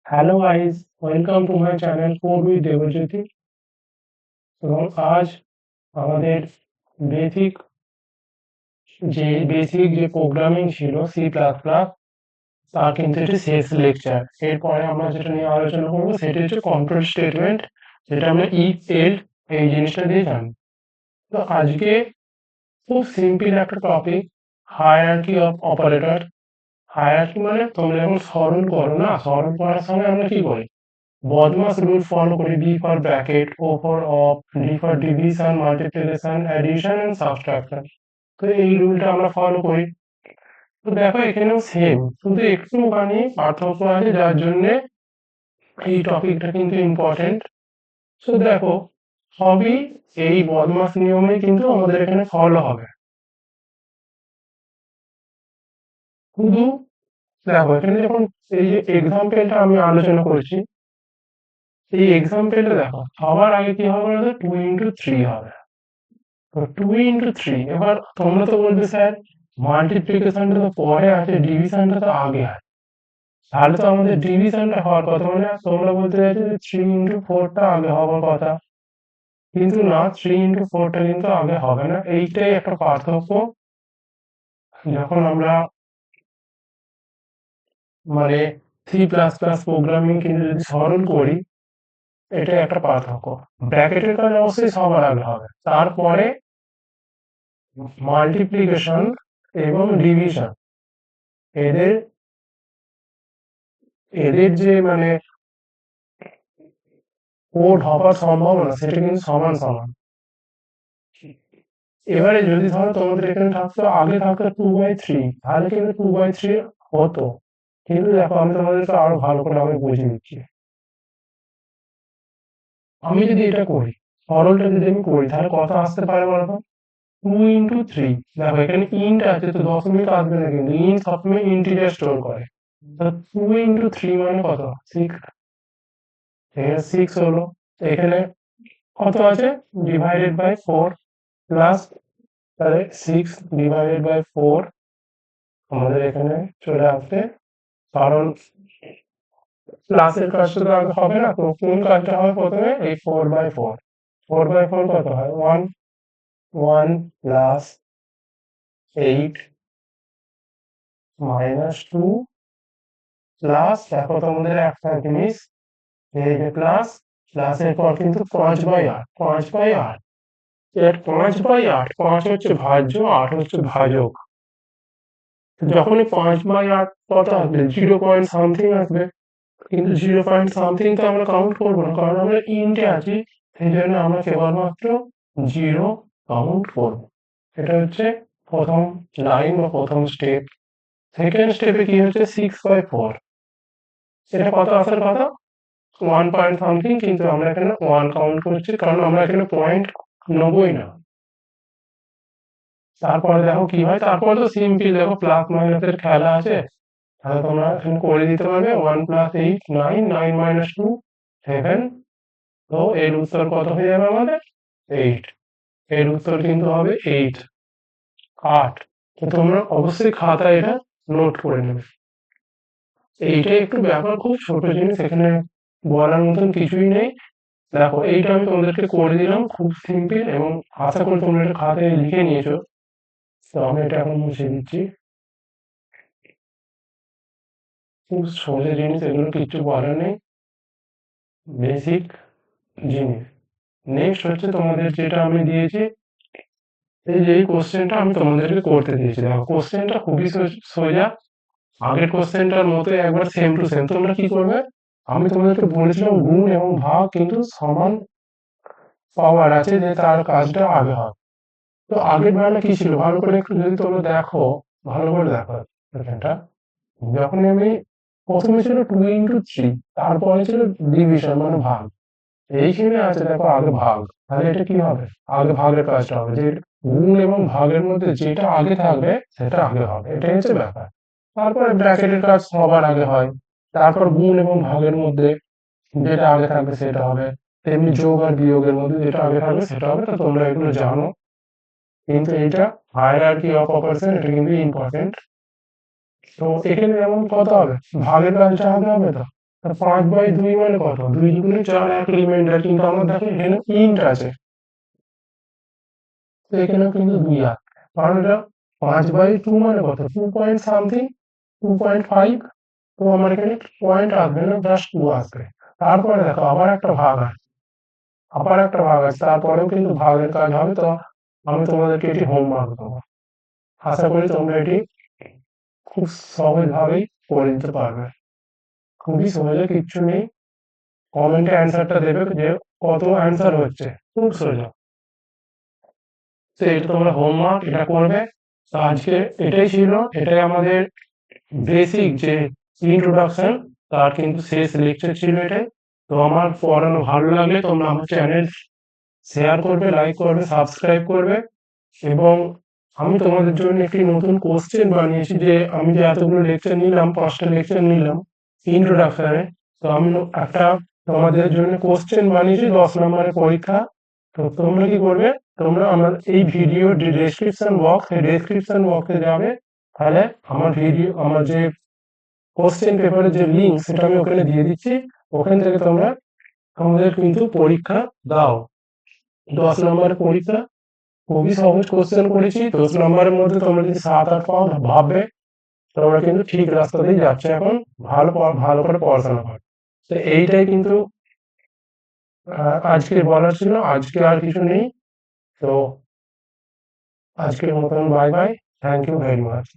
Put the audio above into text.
Hello guys, welcome to my channel code with Debjyoti. এবং আজ আমাদের বেসিক যে প্রোগ্রামিং ছিল সি প্লাস প্লাস, তার কিন্তু এটি শেষ লেকচার। এরপরে আমরা যেটা নিয়ে আলোচনা করবো সেটি হচ্ছে কন্ট্রোল স্টেটমেন্ট, যেটা আমরা ইফ এল্স এই জিনিসটা দিয়ে জানি। তো আজকে খুব সিম্পল একটা topic, hierarchy of operator. Hierarchy মানে তোমরা যখন সরল করো না, সরল করার সময় আমরা কি করি? বদমাস রুল ফলো করি, B for bracket, O for of, D for division, multiplication, addition and subtraction. তো এই রুলটা আমরা ফলো করি। তো দেখো এখানেও সেম, শুধু একটুখানি পার্থক্য আছে, যার জন্য এই টপিকটা কিন্তু ইম্পর্টেন্ট। তো দেখো, সবই এই বদমাস নিয়মে কিন্তু আমাদের এখানে ফলো হবে। শুধু দেখো এখানে যখন এই যে এক্সাম্পলটা আমি আলোচনা করছি, এই এক্সাম্পলটা দেখো সবার আগে কি হবে বলতো? 2 into 3 হবে। তো 2 into 3, এবার তোমরা তো বলবে স্যার মাল্টিপ্লিকেশনটা তো পরে আছে, ডিভিশনটা তো আগে আছে, তাহলে তো আমাদের ডিভিশনটা হওয়ার কথা, মানে তোমরা বলতে চাইছো যে 3 into 4টা আগে হওয়ার কথা। কিন্তু না, 3 into 4টা কিন্তু আগে হবে না, এইটাই একটা পার্থক্য। যখন আমরা মানে সি প্লাস প্লাস প্রোগ্রামিং কিন্তু যদি সরল করি, এটা একটা পার্থক্য। ব্র্যাকেটের কাজ অবশ্যই সবার আগে হবে, তারপরে মাল্টিপ্লিকেশন এবং ডিভিশন। এদের এদের যে মানে কোড হবার সম্ভাবনা সেটা কিন্তু সমান সমান। এবারে যদি ধরো তোমাদের এখানে থাকতো, আগে থাকতো 2/3, তাহলে কিন্তু 2/3 হতো। কিন্তু দেখো আমি তোমাদেরকে আরো ভালো করে আমি বুঝিয়ে দিচ্ছি। আমি যদি এটা করি, সরলটা যদি আমি করি, তাহলে কত আসতে পারে বলতো? 2 into 3। দেখো এখানে ইন্ট আছে, তো দশমিক আসবে না, কিন্তু ইন্ট সবসময় ইন্টিজার স্টোর করে। তো 2 into 3 মানে কত? 6। এখানে 6 হলো। এখানে কত আছে? ডিভাইডেড বাই 4 প্লাস, তাহলে 6/4 আমাদের এখানে চলে আসবে। কারণ প্লাসের কাজটা তো আগে হবে না, তো কোন কাজটা হবে প্রথমে? এই 4/4। 4/4 কত হয়? 1। 1 প্লাস 8 -2 প্লাস, দেখো তোমাদের একটা জিনিস, এই যে প্লাস, প্লাসের পর কিন্তু 5/8। 5/8 এর 5/8, 5 হচ্ছে ভাজ্য, 8 হচ্ছে ভাজক। যখনই 5/8 কত আসবে? 0 পয়েন্ট সামথিং আসবে। কিন্তু 0 পয়েন্ট সামথিং তো আমরা কাউন্ট করবো না, কারণ আমরা ইন্টে আছি। সেই জন্য আমরা কেবলমাত্র 0 কাউন্ট করব। এটা হচ্ছে প্রথম লাইন বা প্রথম স্টেপ। সেকেন্ড স্টেপে কি হচ্ছে? 6/4, এটা কত আসার কথা? 1 পয়েন্ট সামথিং, কিন্তু আমরা এখানে 1 কাউন্ট করছি, কারণ আমরা এখানে পয়েন্ট নেবই না। তারপরে দেখো কি হয়, তারপরে তো সিম্পল, দেখো প্লাস মাইনাসের খেলা আছে, তাহলে তোমরা এখানে করে দিতে পারবে। 1 + 8 9, 9 - 2 7। তো এর উত্তর কত হয়ে যাবে আমাদের? 8। এর উত্তর কিন্তু হবে 8, 8। তো তোমরা অবশ্যই খাতায় এটা নোট করে নেবে। এইটাই একটু ব্যাপার, খুব ছোট জিনিস, এখানে বলার মতন কিছুই নেই। দেখো এইটা আমি তোমাদেরকে করে দিলাম, খুব সিম্পল, এবং আশা করি তোমরা এটা খাতায় লিখে নিয়েছো। তো আমি এটা এখন মুছে দিচ্ছি। খুব সোজা জিনিস, এগুলো কিচ্ছু বলার নেই, বেসিক জিনিস। নেক্সট হচ্ছে তোমাদের যেটা আমি দিয়েছি, এই যে এই কোশ্চেনটা আমি তোমাদেরকে করতে দিয়েছি। দেখো কোশ্চেনটা খুবই সোজা, আগের কোশ্চেনটার মতো একবার সেম টু সেম। তোমরা কি করবে? আমি তোমাদেরকে বলেছিলাম গুণ এবং ভাগ কিন্তু সমান পাওয়ার আছে, যে তার কাজটা আগে হবে। তো আগের বেলা কি ছিল, ভালো করে একটু যদি তোমরা দেখো, ভালো করে দেখো এখানটা। যখন আমি প্রথমে ছিল 2 into 3, তারপরে ছিল ডিভিশন মানে ভাগ। এইখানে আছে দেখো আগে ভাগ, তাহলে এটা কি হবে? আগে ভাগের কাজটা হবে, যে গুণ এবং ভাগের মধ্যে যেটা আগে থাকবে সেটা আগে হবে, এটাই হচ্ছে ব্যাপার। তারপরে ব্র্যাকেটের কাজ সবার আগে হয়, তারপর গুণ এবং ভাগের মধ্যে যেটা আগে থাকবে সেটা হবে, তেমনি যোগ আর বিয়োগের মধ্যে যেটা আগে থাকবে সেটা হবে। তো তোমরা এগুলো জানো, কিন্তু এটা হায়ারার্কি অফ অপারেশন, এটা কিন্তু ইম্পর্টেন্ট। তো এখানে যেমন কত হবে? ভাগের কাজটা আগে হবে তো, 5/2 মানে কত? 2 দুগুণে 4, এক রিমাইন্ডার, কিন্তু আমার দেখো এখানে ইন্ট আছে, তো এখানেও কিন্তু 2 আসবে। কারণ এটা 5/2 মানে কত? 2 পয়েন্ট সামথিং, 2.5। তো আমার এখানে পয়েন্ট আসবে না, জাস্ট 2 আসবে। তারপরে দেখো আবার একটা ভাগ আছে, তারপরেও কিন্তু ভাগের কাজ হবে। তো আমি তোমাদেরকে এটি হোমওয়ার্ক দেবো। আশা করি তোমরা এটি খুব সহজভাবেই করে নিতে পারবে। খুবই সোজা, কিচ্ছু নেই। কমেন্টে অ্যান্সারটা দেবে যে কত অ্যান্সার হচ্ছে, খুব সোজা। তো এটা তোমরা হোমওয়ার্ক এটা করবে। তো আজকে এটাই ছিল, এটাই আমাদের বেসিক যে ইন্ট্রোডাকশন, তার কিন্তু শেষ লেকচার ছিল এটাই। তো আমার পড়ানো ভালো লাগলে তোমরা আমার চ্যানেল শেয়ার করবে, লাইক করবে, সাবস্ক্রাইব করবে। এবং আমি তোমাদের জন্য একটি নতুন কোশ্চেন বানিয়েছি, যে আমি যে এতগুলো লেকচার নিলাম, 5টা লেকচার নিলাম ইন্ট্রোডাকশনে, তো আমি একটা তোমাদের জন্য কোশ্চেন বানিয়েছি 10 নম্বরের পরীক্ষা। তো তোমরা কি করবে, তোমরা আমার এই ভিডিও ডেসক্রিপশন বক্সে যাবে, তাহলে আমার যে কোশ্চেন পেপারের যে লিঙ্ক, সেটা আমি ওখানে দিয়ে দিচ্ছি। ওখান থেকে তোমরা তোমাদের কিন্তু পরীক্ষা দাও। 10 নম্বরের পরীক্ষা, খুবই সহজ কোশ্চেন করেছি। 10 নম্বরের মধ্যে তোমরা যদি 7-8 পাও, ভাববে তোমরা কিন্তু ঠিক রাস্তাতেই যাচ্ছে এখন। ভালো করে পড়াশোনা করো। তো এইটাই কিন্তু আজকে বলার ছিল। আজকে আর কিছু নেই। তো আজকের মতন bye bye. Thank you very much.